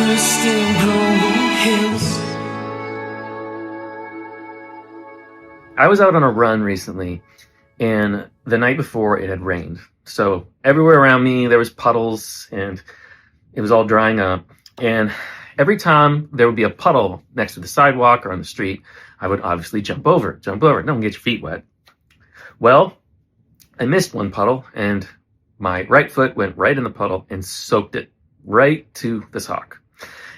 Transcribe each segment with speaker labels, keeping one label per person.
Speaker 1: Flowers still bloom on hills.
Speaker 2: I was out on a run recently, and the night before it had rained. So everywhere around me there was puddles, and it was all drying up. And every time there would be a puddle next to the sidewalk or on the street, I would obviously jump over. Don't get your feet wet. Well, I missed one puddle, and my right foot went right in the puddle and soaked it right to the sock.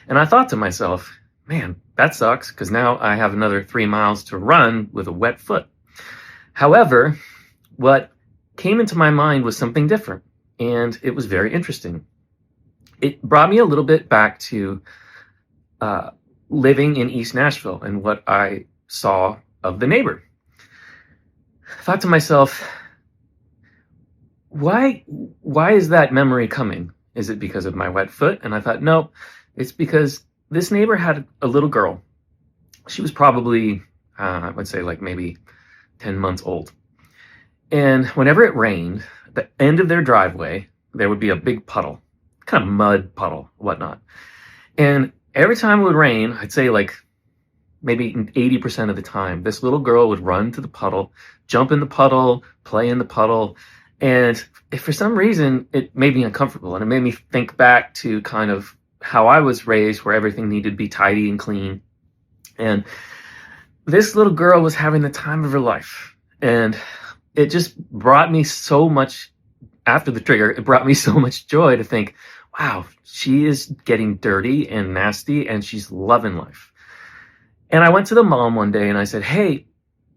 Speaker 2: And I thought to myself, man, that sucks, because now I have another 3 miles to run with a wet foot. However, what came into my mind was something different, and it was very interesting. It brought me a little bit back to living in East Nashville and what I saw of the neighbor. I thought to myself, why is that memory coming? Is it because of my wet foot? And I thought, no, it's because this neighbor had a little girl. She was probably, I would say like maybe 10 months old. And whenever it rained, at the end of their driveway, there would be a big puddle, kind of mud puddle, whatnot. And every time it would rain, I'd say like maybe 80% of the time, this little girl would run to the puddle, jump in the puddle, play in the puddle. And if for some reason it made me uncomfortable, and it made me think back to kind of how I was raised, where everything needed to be tidy and clean. And this little girl was having the time of her life. And it just brought me so much, after the trigger, it brought me so much joy to think, wow, she is getting dirty and nasty and she's loving life. And I went to the mom one day and I said, hey,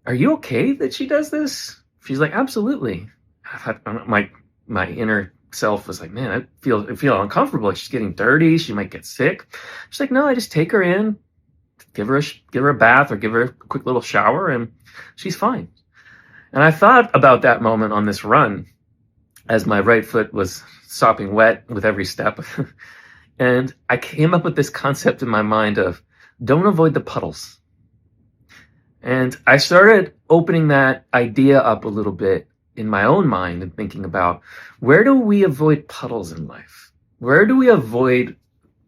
Speaker 2: are you okay that she does this? She's like, absolutely. I thought, my inner self was like, man, I feel uncomfortable. She's getting dirty. She might get sick. She's like, no, I just take her in, give her a bath or give her a quick little shower, and she's fine. And I thought about that moment on this run as my right foot was sopping wet with every step. And I came up with this concept in my mind of don't avoid the puddles. And I started opening that idea up a little bit in my own mind and thinking about, where do we avoid puddles in life? Where do we avoid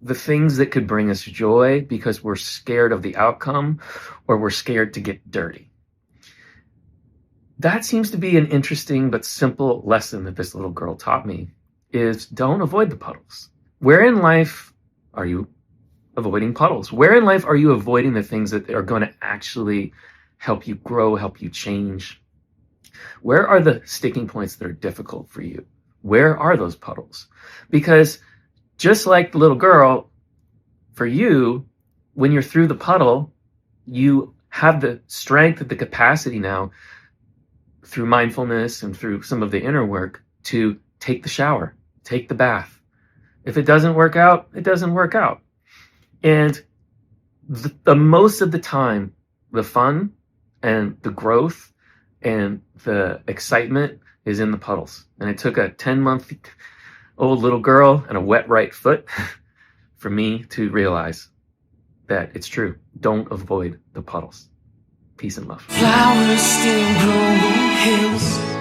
Speaker 2: the things that could bring us joy because we're scared of the outcome or we're scared to get dirty? That seems to be an interesting but simple lesson that this little girl taught me, is don't avoid the puddles. Where in life are you avoiding puddles? Where in life are you avoiding the things that are going to actually help you grow, help you change? Where are the sticking points that are difficult for you? Where are those puddles? Because just like the little girl, for you, when you're through the puddle, you have the strength and the capacity now, through mindfulness and through some of the inner work, to take the shower, take the bath. If it doesn't work out, it doesn't work out. And the most of the time, the fun and the growth and the excitement is in the puddles. And it took a 10-month-old little girl and a wet right foot for me to realize that it's true. Don't avoid the puddles. Peace and love.
Speaker 1: Flowers still bloom on hills.